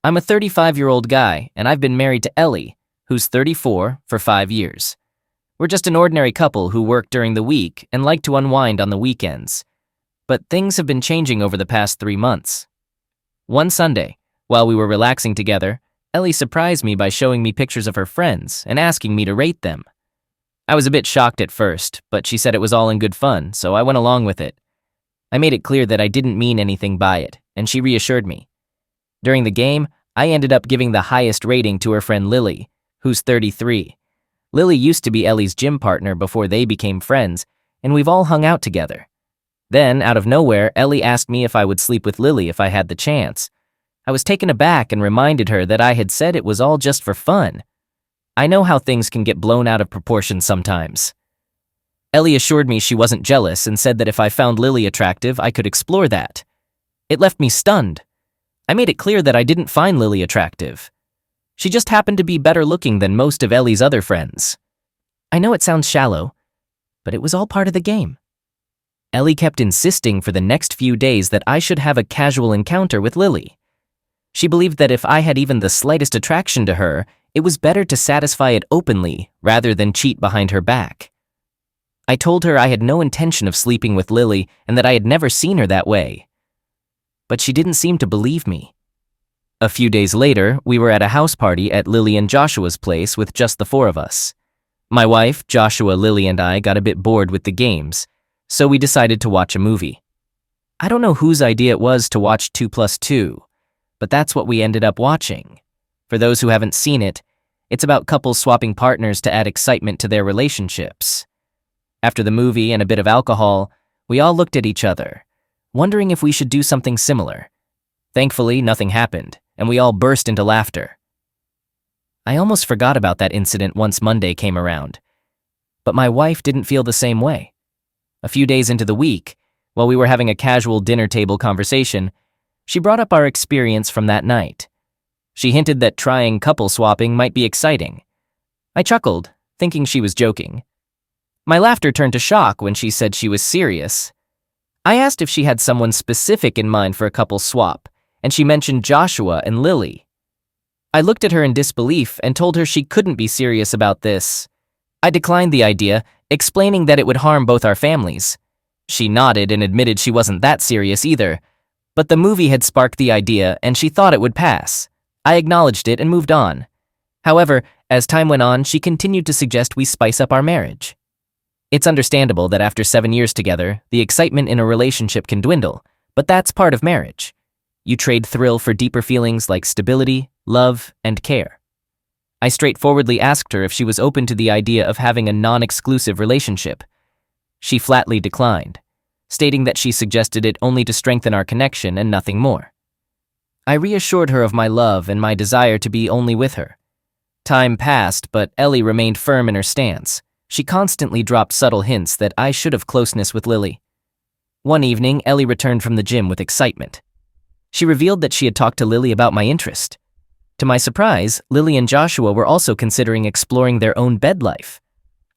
I'm a 35-year-old guy, and I've been married to Ellie, who's 34, for 5 years. We're just an ordinary couple who work during the week and like to unwind on the weekends. But things have been changing over the past 3 months. One Sunday, while we were relaxing together, Ellie surprised me by showing me pictures of her friends and asking me to rate them. I was a bit shocked at first, but she said it was all in good fun, so I went along with it. I made it clear that I didn't mean anything by it, and she reassured me. During the game, I ended up giving the highest rating to her friend Lily, who's 33. Lily used to be Ellie's gym partner before they became friends, and we've all hung out together. Then, out of nowhere, Ellie asked me if I would sleep with Lily if I had the chance. I was taken aback and reminded her that I had said it was all just for fun. I know how things can get blown out of proportion sometimes. Ellie assured me she wasn't jealous and said that if I found Lily attractive, I could explore that. It left me stunned. I made it clear that I didn't find Lily attractive. She just happened to be better looking than most of Ellie's other friends. I know it sounds shallow, but it was all part of the game. Ellie kept insisting for the next few days that I should have a casual encounter with Lily. She believed that if I had even the slightest attraction to her, it was better to satisfy it openly rather than cheat behind her back. I told her I had no intention of sleeping with Lily and that I had never seen her that way. But she didn't seem to believe me. A few days later, we were at a house party at Lily and Joshua's place with just the 4 of us. My wife, Joshua, Lily, and I got a bit bored with the games, so we decided to watch a movie. I don't know whose idea it was to watch 2+2, but that's what we ended up watching. For those who haven't seen it, it's about couples swapping partners to add excitement to their relationships. After the movie and a bit of alcohol, we all looked at each other, wondering if we should do something similar. Thankfully, nothing happened, and we all burst into laughter. I almost forgot about that incident once Monday came around, but my wife didn't feel the same way. A few days into the week, while we were having a casual dinner table conversation, she brought up our experience from that night. She hinted that trying couple swapping might be exciting. I chuckled, thinking she was joking. My laughter turned to shock when she said she was serious. I asked if she had someone specific in mind for a couple swap, and she mentioned Joshua and Lily. I looked at her in disbelief and told her she couldn't be serious about this. I declined the idea, explaining that it would harm both our families. She nodded and admitted she wasn't that serious either, but the movie had sparked the idea and she thought it would pass. I acknowledged it and moved on. However, as time went on, she continued to suggest we spice up our marriage. It's understandable that after 7 years together, the excitement in a relationship can dwindle, but that's part of marriage. You trade thrill for deeper feelings like stability, love, and care. I straightforwardly asked her if she was open to the idea of having a non-exclusive relationship. She flatly declined, stating that she suggested it only to strengthen our connection and nothing more. I reassured her of my love and my desire to be only with her. Time passed, but Ellie remained firm in her stance. She constantly dropped subtle hints that I should have closeness with Lily. One evening, Ellie returned from the gym with excitement. She revealed that she had talked to Lily about my interest. To my surprise, Lily and Joshua were also considering exploring their own bed life.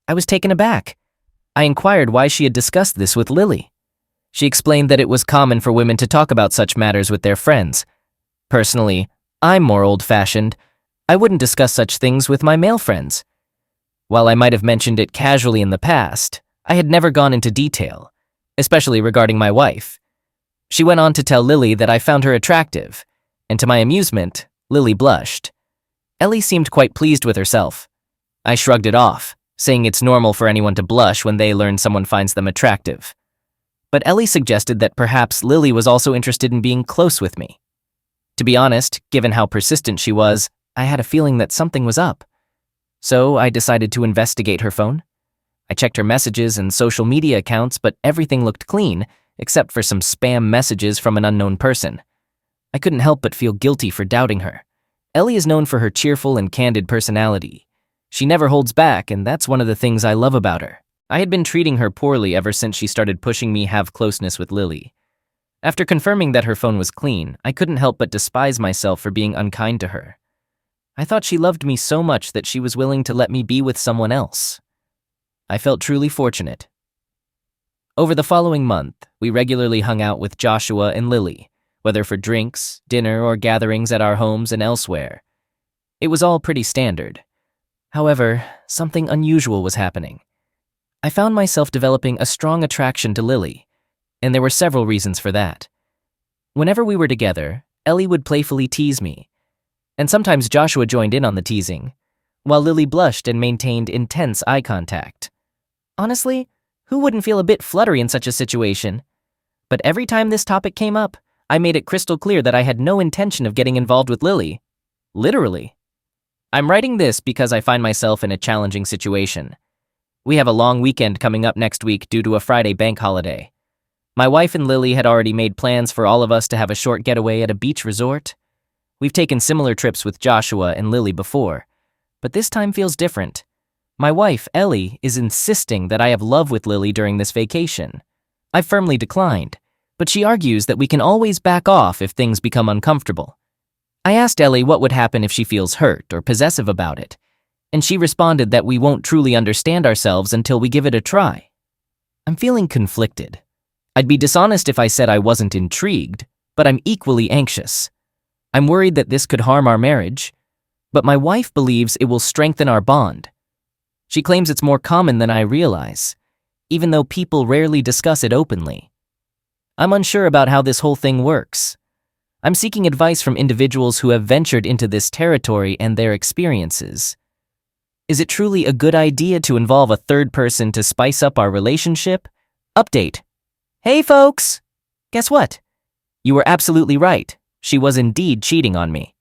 I was taken aback. I inquired why she had discussed this with Lily. She explained that it was common for women to talk about such matters with their friends. Personally, I'm more old-fashioned. I wouldn't discuss such things with my male friends. While I might have mentioned it casually in the past, I had never gone into detail, especially regarding my wife. She went on to tell Lily that I found her attractive, and to my amusement, Lily blushed. Ellie seemed quite pleased with herself. I shrugged it off, saying it's normal for anyone to blush when they learn someone finds them attractive. But Ellie suggested that perhaps Lily was also interested in being close with me. To be honest, given how persistent she was, I had a feeling that something was up. So I decided to investigate her phone. I checked her messages and social media accounts, but everything looked clean, except for some spam messages from an unknown person. I couldn't help but feel guilty for doubting her. Ellie is known for her cheerful and candid personality. She never holds back, and that's one of the things I love about her. I had been treating her poorly ever since she started pushing me have closeness with Lily. After confirming that her phone was clean, I couldn't help but despise myself for being unkind to her. I thought she loved me so much that she was willing to let me be with someone else. I felt truly fortunate. Over the following month, we regularly hung out with Joshua and Lily, whether for drinks, dinner, or gatherings at our homes and elsewhere. It was all pretty standard. However, something unusual was happening. I found myself developing a strong attraction to Lily, and there were several reasons for that. Whenever we were together, Ellie would playfully tease me, and sometimes Joshua joined in on the teasing, while Lily blushed and maintained intense eye contact. Honestly, who wouldn't feel a bit fluttery in such a situation? But every time this topic came up, I made it crystal clear that I had no intention of getting involved with Lily. Literally. I'm writing this because I find myself in a challenging situation. We have a long weekend coming up next week due to a Friday bank holiday. My wife and Lily had already made plans for all of us to have a short getaway at a beach resort. We've taken similar trips with Joshua and Lily before, but this time feels different. My wife, Ellie, is insisting that I have love with Lily during this vacation. I firmly declined, but she argues that we can always back off if things become uncomfortable. I asked Ellie what would happen if she feels hurt or possessive about it, and she responded that we won't truly understand ourselves until we give it a try. I'm feeling conflicted. I'd be dishonest if I said I wasn't intrigued, but I'm equally anxious. I'm worried that this could harm our marriage, but my wife believes it will strengthen our bond. She claims it's more common than I realize, even though people rarely discuss it openly. I'm unsure about how this whole thing works. I'm seeking advice from individuals who have ventured into this territory and their experiences. Is it truly a good idea to involve a third person to spice up our relationship? Update. Hey folks! Guess what? You were absolutely right. She was indeed cheating on me.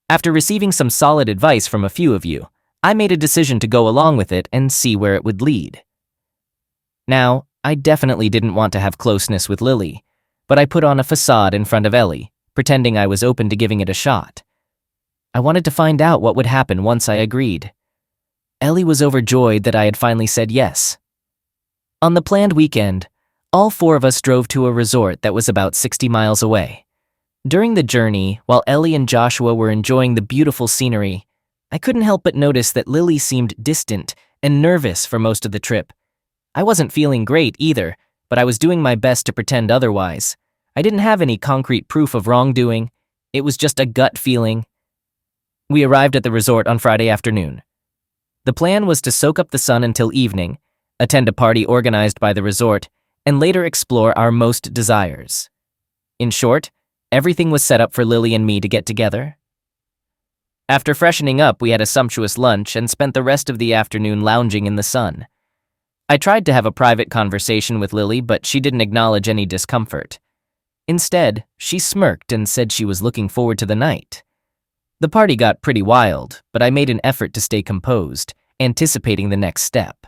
After receiving some solid advice from a few of you, I made a decision to go along with it and see where it would lead. Now, I definitely didn't want to have closeness with Lily, but I put on a facade in front of Ellie, pretending I was open to giving it a shot. I wanted to find out what would happen once I agreed. Ellie was overjoyed that I had finally said yes. On the planned weekend, all four of us drove to a resort that was about 60 miles away. During the journey, while Ellie and Joshua were enjoying the beautiful scenery, I couldn't help but notice that Lily seemed distant and nervous for most of the trip. I wasn't feeling great either, but I was doing my best to pretend otherwise. I didn't have any concrete proof of wrongdoing. It was just a gut feeling. We arrived at the resort on Friday afternoon. The plan was to soak up the sun until evening, attend a party organized by the resort, and later explore our most desires. In short, everything was set up for Lily and me to get together. After freshening up, we had a sumptuous lunch and spent the rest of the afternoon lounging in the sun. I tried to have a private conversation with Lily, but she didn't acknowledge any discomfort. Instead, she smirked and said she was looking forward to the night. The party got pretty wild, but I made an effort to stay composed, anticipating the next step.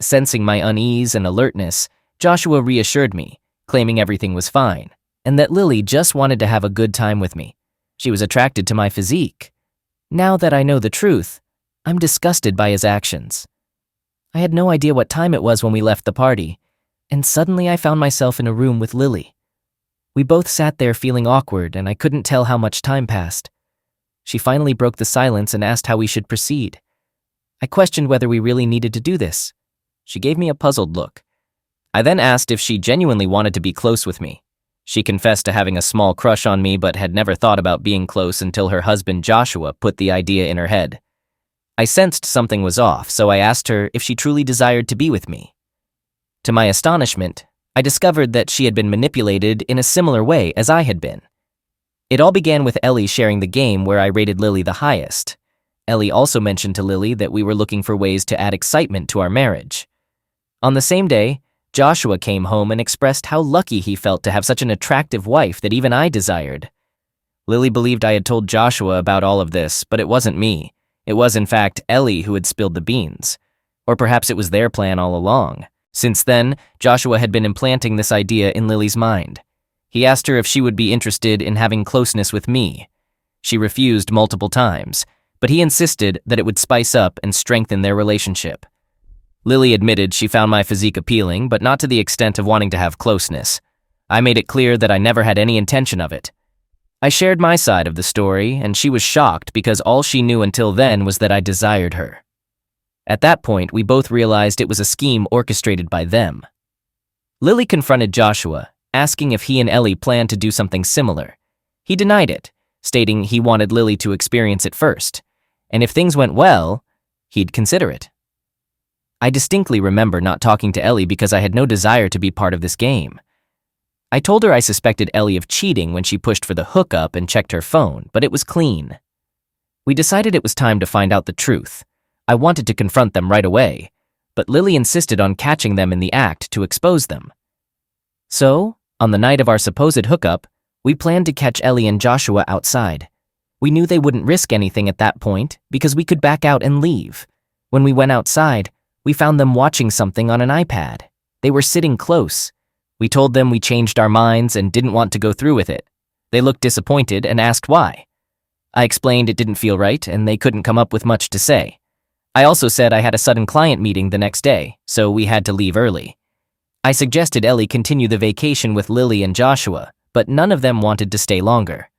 Sensing my unease and alertness, Joshua reassured me, claiming everything was fine, and that Lily just wanted to have a good time with me. She was attracted to my physique. Now that I know the truth, I'm disgusted by his actions. I had no idea what time it was when we left the party, and suddenly I found myself in a room with Lily. We both sat there feeling awkward, and I couldn't tell how much time passed. She finally broke the silence and asked how we should proceed. I questioned whether we really needed to do this. She gave me a puzzled look. I then asked if she genuinely wanted to be close with me. She confessed to having a small crush on me but had never thought about being close until her husband Joshua put the idea in her head. I sensed something was off, so I asked her if she truly desired to be with me. To my astonishment, I discovered that she had been manipulated in a similar way as I had been. It all began with Ellie sharing the game where I rated Lily the highest. Ellie also mentioned to Lily that we were looking for ways to add excitement to our marriage. On the same day, Joshua came home and expressed how lucky he felt to have such an attractive wife that even I desired. Lily believed I had told Joshua about all of this, but it wasn't me. It was, in fact, Ellie who had spilled the beans. Or perhaps it was their plan all along. Since then, Joshua had been implanting this idea in Lily's mind. He asked her if she would be interested in having closeness with me. She refused multiple times, but he insisted that it would spice up and strengthen their relationship. Lily admitted she found my physique appealing, but not to the extent of wanting to have closeness. I made it clear that I never had any intention of it. I shared my side of the story, and she was shocked because all she knew until then was that I desired her. At that point, we both realized it was a scheme orchestrated by them. Lily confronted Joshua, asking if he and Ellie planned to do something similar. He denied it, stating he wanted Lily to experience it first, and if things went well, he'd consider it. I distinctly remember not talking to Ellie because I had no desire to be part of this game. I told her I suspected Ellie of cheating when she pushed for the hookup and checked her phone, but it was clean. We decided it was time to find out the truth. I wanted to confront them right away, but Lily insisted on catching them in the act to expose them. So, on the night of our supposed hookup, we planned to catch Ellie and Joshua outside. We knew they wouldn't risk anything at that point because we could back out and leave. When we went outside, we found them watching something on an iPad. They were sitting close. We told them we changed our minds and didn't want to go through with it. They looked disappointed and asked why. I explained it didn't feel right and they couldn't come up with much to say. I also said I had a sudden client meeting the next day, so we had to leave early. I suggested Ellie continue the vacation with Lily and Joshua, but none of them wanted to stay longer.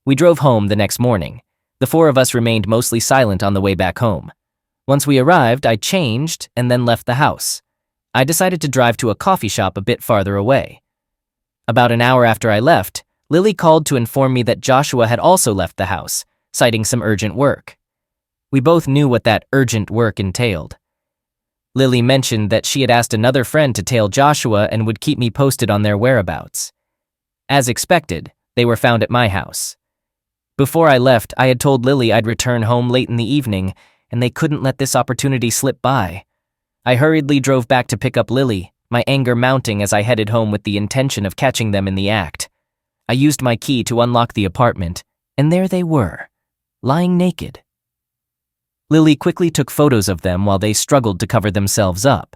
We drove home the next morning. The four of us remained mostly silent on the way back home. Once we arrived, I changed and then left the house. I decided to drive to a coffee shop a bit farther away. About an hour after I left, Lily called to inform me that Joshua had also left the house, citing some urgent work. We both knew what that urgent work entailed. Lily mentioned that she had asked another friend to tail Joshua and would keep me posted on their whereabouts. As expected, they were found at my house. Before I left, I had told Lily I'd return home late in the evening, and they couldn't let this opportunity slip by. I hurriedly drove back to pick up Lily, my anger mounting as I headed home with the intention of catching them in the act. I used my key to unlock the apartment, and there they were, lying naked. Lily quickly took photos of them while they struggled to cover themselves up.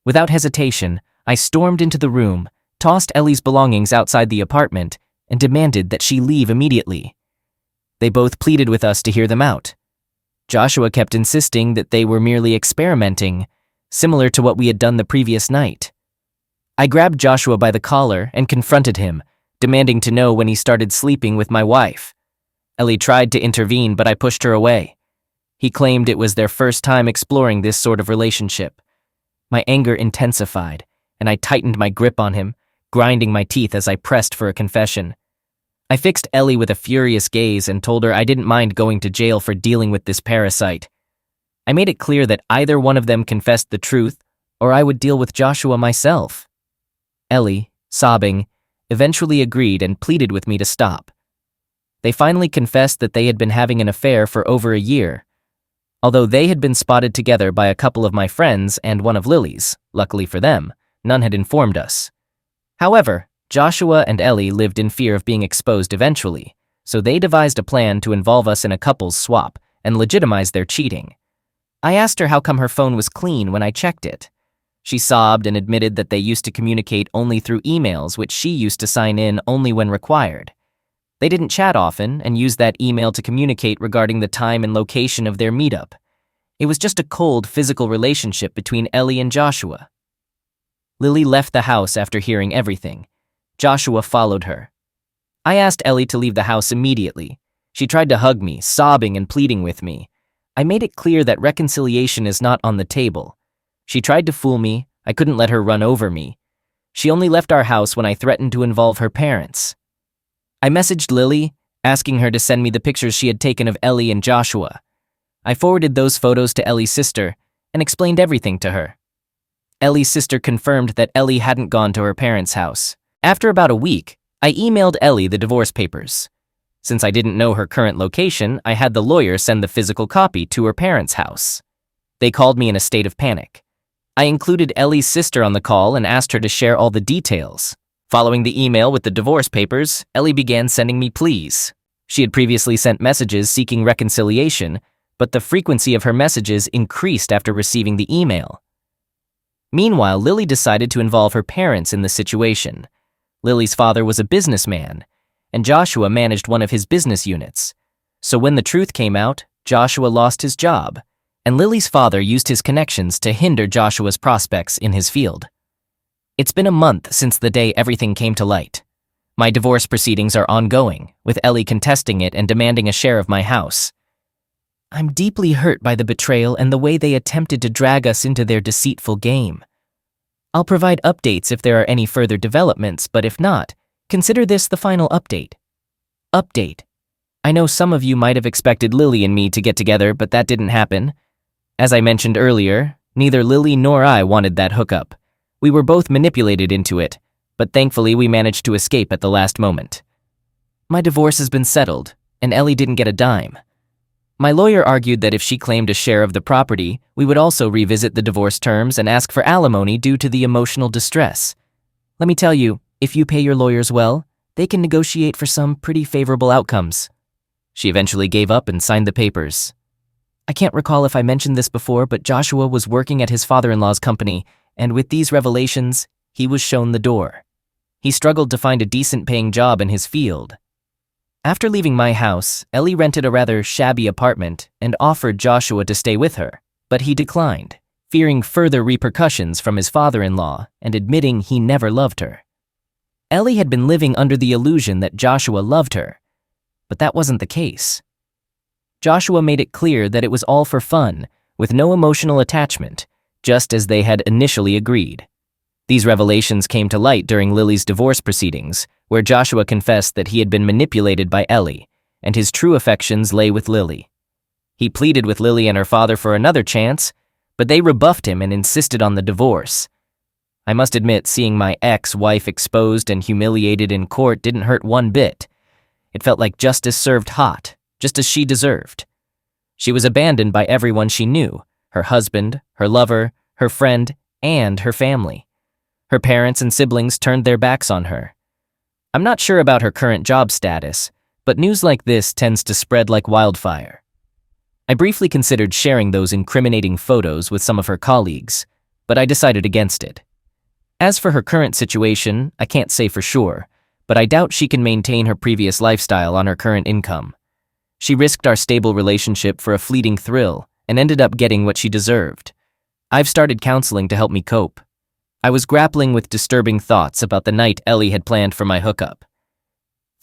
Without hesitation, I stormed into the room, tossed Ellie's belongings outside the apartment, and demanded that she leave immediately. They both pleaded with us to hear them out. Joshua kept insisting that they were merely experimenting, similar to what we had done the previous night. I grabbed Joshua by the collar and confronted him, demanding to know when he started sleeping with my wife. Ellie tried to intervene, but I pushed her away. He claimed it was their first time exploring this sort of relationship. My anger intensified, and I tightened my grip on him, grinding my teeth as I pressed for a confession. I fixed Ellie with a furious gaze and told her I didn't mind going to jail for dealing with this parasite. I made it clear that either one of them confessed the truth, or I would deal with Joshua myself. Ellie, sobbing, eventually agreed and pleaded with me to stop. They finally confessed that they had been having an affair for over a year. Although they had been spotted together by a couple of my friends and one of Lily's, luckily for them, none had informed us. However, Joshua and Ellie lived in fear of being exposed eventually, so they devised a plan to involve us in a couples swap and legitimize their cheating. I asked her how come her phone was clean when I checked it. She sobbed and admitted that they used to communicate only through emails, which she used to sign in only when required. They didn't chat often and used that email to communicate regarding the time and location of their meetup. It was just a cold physical relationship between Ellie and Joshua. Lily left the house after hearing everything. Joshua followed her. I asked Ellie to leave the house immediately. She tried to hug me, sobbing and pleading with me. I made it clear that reconciliation is not on the table. She tried to fool me. I couldn't let her run over me. She only left our house when I threatened to involve her parents. I messaged Lily, asking her to send me the pictures she had taken of Ellie and Joshua. I forwarded those photos to Ellie's sister and explained everything to her. Ellie's sister confirmed that Ellie hadn't gone to her parents' house. After about a week, I emailed Ellie the divorce papers. Since I didn't know her current location, I had the lawyer send the physical copy to her parents' house. They called me in a state of panic. I included Ellie's sister on the call and asked her to share all the details. Following the email with the divorce papers, Ellie began sending me pleas. She had previously sent messages seeking reconciliation, but the frequency of her messages increased after receiving the email. Meanwhile, Lily decided to involve her parents in the situation. Lily's father was a businessman, and Joshua managed one of his business units. So when the truth came out, Joshua lost his job, and Lily's father used his connections to hinder Joshua's prospects in his field. It's been a month since the day everything came to light. My divorce proceedings are ongoing, with Ellie contesting it and demanding a share of my house. I'm deeply hurt by the betrayal and the way they attempted to drag us into their deceitful game. I'll provide updates if there are any further developments, but if not, consider this the final update. Update. I know some of you might have expected Lily and me to get together, but that didn't happen. As I mentioned earlier, neither Lily nor I wanted that hookup. We were both manipulated into it, but thankfully we managed to escape at the last moment. My divorce has been settled, and Ellie didn't get a dime. My lawyer argued that if she claimed a share of the property, we would also revisit the divorce terms and ask for alimony due to the emotional distress. Let me tell you, if you pay your lawyers well, they can negotiate for some pretty favorable outcomes. She eventually gave up and signed the papers. I can't recall if I mentioned this before, but Joshua was working at his father-in-law's company, and with these revelations, he was shown the door. He struggled to find a decent-paying job in his field. After leaving my house, Ellie rented a rather shabby apartment and offered Joshua to stay with her, but he declined, fearing further repercussions from his father-in-law and admitting he never loved her. Ellie had been living under the illusion that Joshua loved her, but that wasn't the case. Joshua made it clear that it was all for fun, with no emotional attachment, just as they had initially agreed. These revelations came to light during Lily's divorce proceedings, where Joshua confessed that he had been manipulated by Ellie, and his true affections lay with Lily. He pleaded with Lily and her father for another chance, but they rebuffed him and insisted on the divorce. I must admit, seeing my ex-wife exposed and humiliated in court didn't hurt one bit. It felt like justice served hot, just as she deserved. She was abandoned by everyone she knew, her husband, her lover, her friend, and her family. Her parents and siblings turned their backs on her. I'm not sure about her current job status, but news like this tends to spread like wildfire. I briefly considered sharing those incriminating photos with some of her colleagues, but I decided against it. As for her current situation, I can't say for sure, but I doubt she can maintain her previous lifestyle on her current income. She risked our stable relationship for a fleeting thrill and ended up getting what she deserved. I've started counseling to help me cope. I was grappling with disturbing thoughts about the night Ellie had planned for my hookup.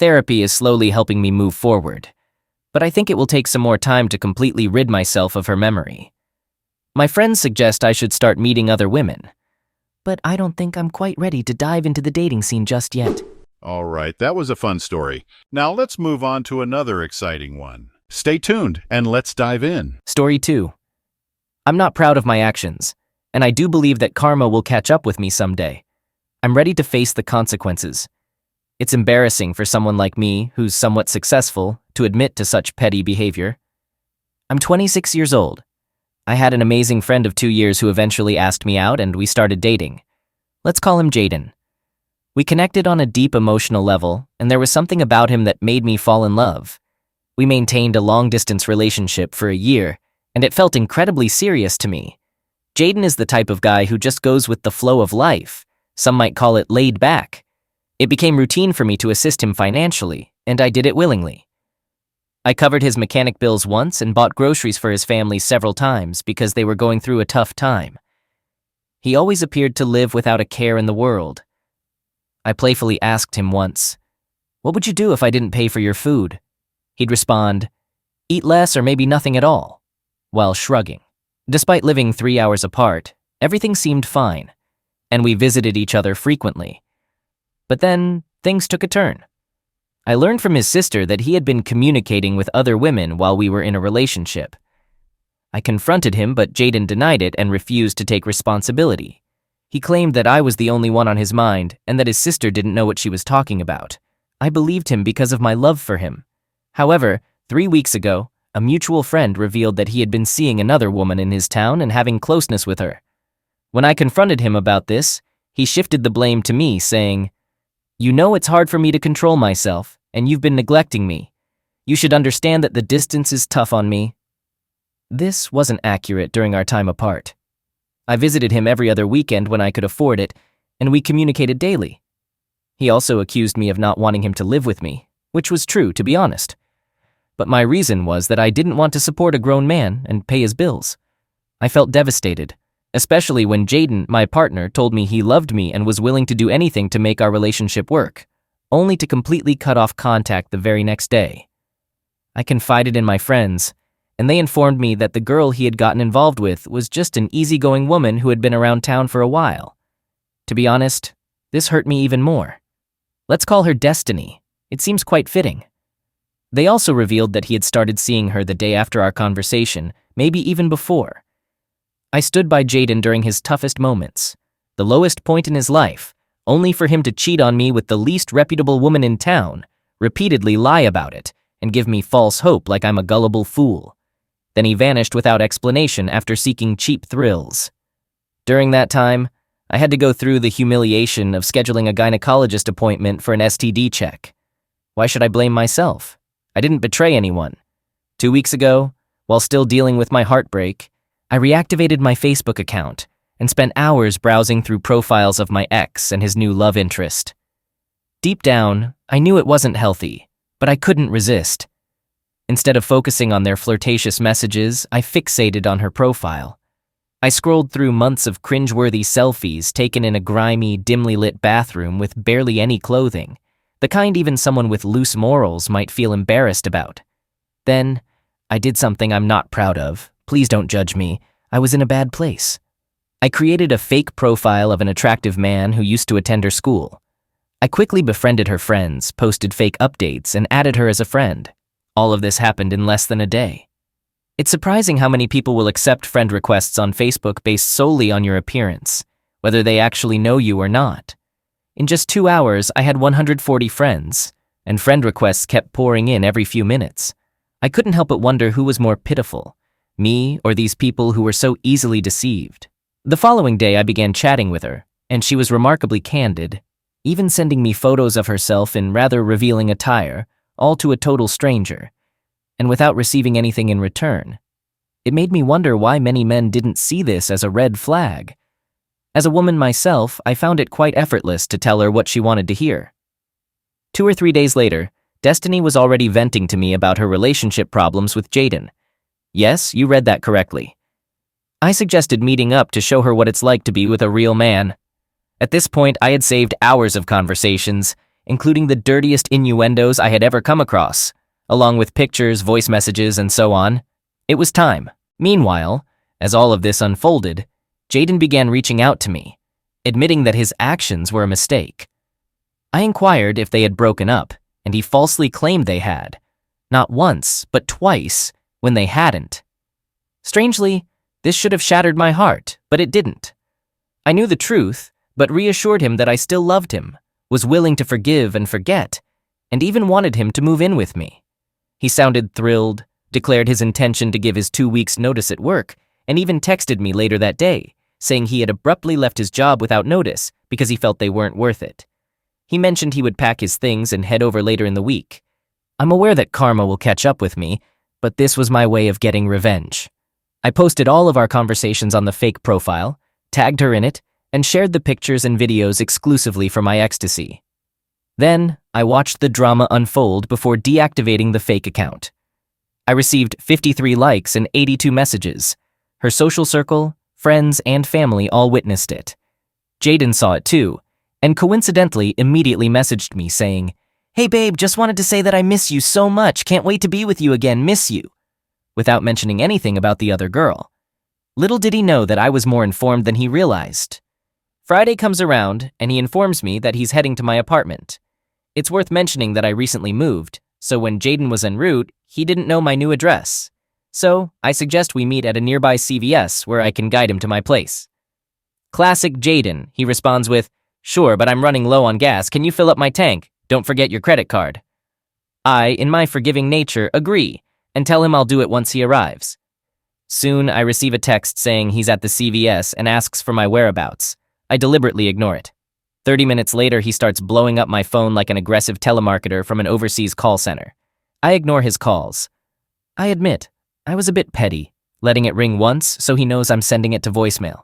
Therapy is slowly helping me move forward, but I think it will take some more time to completely rid myself of her memory. My friends suggest I should start meeting other women, but I don't think I'm quite ready to dive into the dating scene just yet. All right, that was a fun story. Now let's move on to another exciting one. Stay tuned and let's dive in. Story 2. I'm not proud of my actions, and I do believe that karma will catch up with me someday. I'm ready to face the consequences. It's embarrassing for someone like me, who's somewhat successful, to admit to such petty behavior. I'm 26 years old. I had an amazing friend of 2 years who eventually asked me out and we started dating. Let's call him Jaden. We connected on a deep emotional level, and there was something about him that made me fall in love. We maintained a long-distance relationship for a year, and it felt incredibly serious to me. Jaden is the type of guy who just goes with the flow of life. Some might call it laid back. It became routine for me to assist him financially, and I did it willingly. I covered his mechanic bills once and bought groceries for his family several times because they were going through a tough time. He always appeared to live without a care in the world. I playfully asked him once, "What would you do if I didn't pay for your food?" He'd respond, "Eat less or maybe nothing at all," while shrugging. Despite living 3 hours apart, everything seemed fine, and we visited each other frequently. But then, things took a turn. I learned from his sister that he had been communicating with other women while we were in a relationship. I confronted him, but Jaden denied it and refused to take responsibility. He claimed that I was the only one on his mind and that his sister didn't know what she was talking about. I believed him because of my love for him. However, 3 weeks ago, a mutual friend revealed that he had been seeing another woman in his town and having closeness with her. When I confronted him about this, he shifted the blame to me, saying, "You know it's hard for me to control myself, and you've been neglecting me. You should understand that the distance is tough on me." This wasn't accurate during our time apart. I visited him every other weekend when I could afford it, and we communicated daily. He also accused me of not wanting him to live with me, which was true, to be honest. But my reason was that I didn't want to support a grown man and pay his bills. I felt devastated, especially when Jaden, my partner, told me he loved me and was willing to do anything to make our relationship work, only to completely cut off contact the very next day. I confided in my friends, and they informed me that the girl he had gotten involved with was just an easygoing woman who had been around town for a while. To be honest, this hurt me even more. Let's call her Destiny. It seems quite fitting. They also revealed that he had started seeing her the day after our conversation, maybe even before. I stood by Jaden during his toughest moments, the lowest point in his life, only for him to cheat on me with the least reputable woman in town, repeatedly lie about it, and give me false hope like I'm a gullible fool. Then he vanished without explanation after seeking cheap thrills. During that time, I had to go through the humiliation of scheduling a gynecologist appointment for an STD check. Why should I blame myself? I didn't betray anyone. 2 weeks ago, while still dealing with my heartbreak, I reactivated my Facebook account and spent hours browsing through profiles of my ex and his new love interest. Deep down, I knew it wasn't healthy, but I couldn't resist. Instead of focusing on their flirtatious messages, I fixated on her profile. I scrolled through months of cringeworthy selfies taken in a grimy, dimly lit bathroom with barely any clothing, the kind even someone with loose morals might feel embarrassed about. Then, I did something I'm not proud of. Please don't judge me. I was in a bad place. I created a fake profile of an attractive man who used to attend her school. I quickly befriended her friends, posted fake updates, and added her as a friend. All of this happened in less than a day. It's surprising how many people will accept friend requests on Facebook based solely on your appearance, whether they actually know you or not. In just 2 hours, I had 140 friends, and friend requests kept pouring in every few minutes. I couldn't help but wonder who was more pitiful, me or these people who were so easily deceived. The following day, I began chatting with her, and she was remarkably candid, even sending me photos of herself in rather revealing attire, all to a total stranger, and without receiving anything in return. It made me wonder why many men didn't see this as a red flag. As a woman myself, I found it quite effortless to tell her what she wanted to hear. 2 or 3 days later, Destiny was already venting to me about her relationship problems with Jaden. Yes, you read that correctly. I suggested meeting up to show her what it's like to be with a real man. At this point, I had saved hours of conversations, including the dirtiest innuendos I had ever come across, along with pictures, voice messages, and so on. It was time. Meanwhile, as all of this unfolded, Jaden began reaching out to me, admitting that his actions were a mistake. I inquired if they had broken up, and he falsely claimed they had. Not once, but twice, when they hadn't. Strangely, this should have shattered my heart, but it didn't. I knew the truth, but reassured him that I still loved him, was willing to forgive and forget, and even wanted him to move in with me. He sounded thrilled, declared his intention to give his 2 weeks' notice at work, and even texted me later that day, saying he had abruptly left his job without notice because he felt they weren't worth it. He mentioned he would pack his things and head over later in the week. I'm aware that karma will catch up with me, but this was my way of getting revenge. I posted all of our conversations on the fake profile, tagged her in it, and shared the pictures and videos exclusively for my ex to see. Then, I watched the drama unfold before deactivating the fake account. I received 53 likes and 82 messages. Her social circle, friends, and family all witnessed it. Jaden saw it too, and coincidentally immediately messaged me saying, "Hey babe, just wanted to say that I miss you so much, can't wait to be with you again, miss you," without mentioning anything about the other girl. Little did he know that I was more informed than he realized. Friday comes around, and he informs me that he's heading to my apartment. It's worth mentioning that I recently moved, so when Jaden was en route, he didn't know my new address. So, I suggest we meet at a nearby CVS where I can guide him to my place. Classic Jaden, he responds with, "Sure, but I'm running low on gas. Can you fill up my tank? Don't forget your credit card." I, in my forgiving nature, agree, and tell him I'll do it once he arrives. Soon, I receive a text saying he's at the CVS and asks for my whereabouts. I deliberately ignore it. 30 minutes later, he starts blowing up my phone like an aggressive telemarketer from an overseas call center. I ignore his calls. I admit, I was a bit petty, letting it ring once so he knows I'm sending it to voicemail.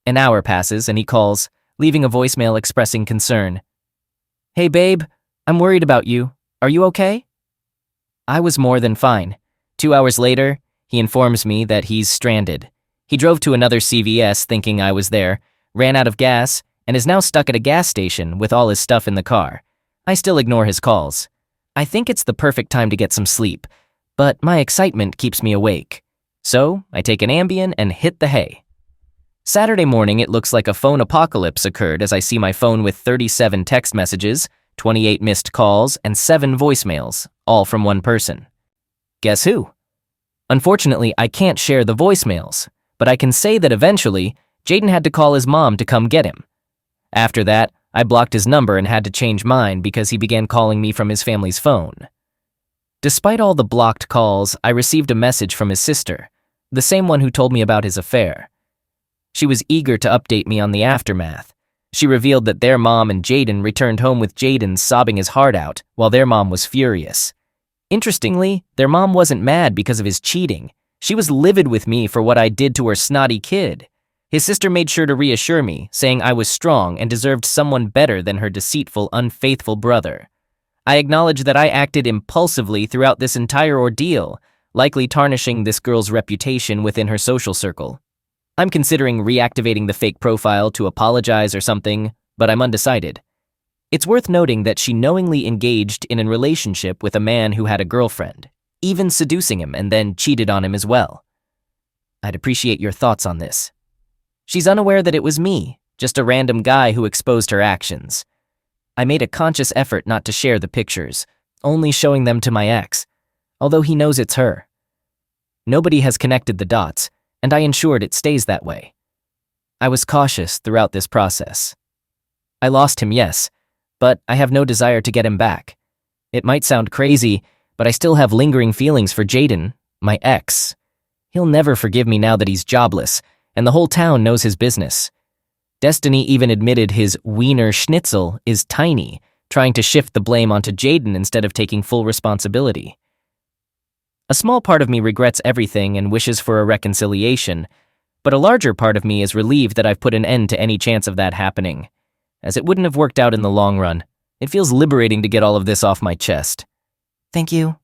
An hour passes and he calls, leaving a voicemail expressing concern. "Hey babe, I'm worried about you. Are you okay?" I was more than fine. 2 hours later, he informs me that he's stranded. He drove to another CVS thinking I was there, ran out of gas, and is now stuck at a gas station with all his stuff in the car. I still ignore his calls. I think it's the perfect time to get some sleep, but my excitement keeps me awake. So, I take an Ambien and hit the hay. Saturday morning, it looks like a phone apocalypse occurred as I see my phone with 37 text messages, 28 missed calls, and 7 voicemails, all from one person. Guess who? Unfortunately, I can't share the voicemails, but I can say that eventually, Jaden had to call his mom to come get him. After that, I blocked his number and had to change mine because he began calling me from his family's phone. Despite all the blocked calls, I received a message from his sister, the same one who told me about his affair. She was eager to update me on the aftermath. She revealed that their mom and Jaden returned home with Jaden sobbing his heart out while their mom was furious. Interestingly, their mom wasn't mad because of his cheating. She was livid with me for what I did to her snotty kid. His sister made sure to reassure me, saying I was strong and deserved someone better than her deceitful, unfaithful brother. I acknowledge that I acted impulsively throughout this entire ordeal, likely tarnishing this girl's reputation within her social circle. I'm considering reactivating the fake profile to apologize or something, but I'm undecided. It's worth noting that she knowingly engaged in a relationship with a man who had a girlfriend, even seducing him and then cheated on him as well. I'd appreciate your thoughts on this. She's unaware that it was me, just a random guy who exposed her actions. I made a conscious effort not to share the pictures, only showing them to my ex, although he knows it's her. Nobody has connected the dots, and I ensured it stays that way. I was cautious throughout this process. I lost him, yes, but I have no desire to get him back. It might sound crazy, but I still have lingering feelings for Jaden, my ex. He'll never forgive me now that he's jobless, and the whole town knows his business. Destiny even admitted his wiener schnitzel is tiny, trying to shift the blame onto Jaden instead of taking full responsibility. A small part of me regrets everything and wishes for a reconciliation, but a larger part of me is relieved that I've put an end to any chance of that happening, as it wouldn't have worked out in the long run. It feels liberating to get all of this off my chest. Thank you.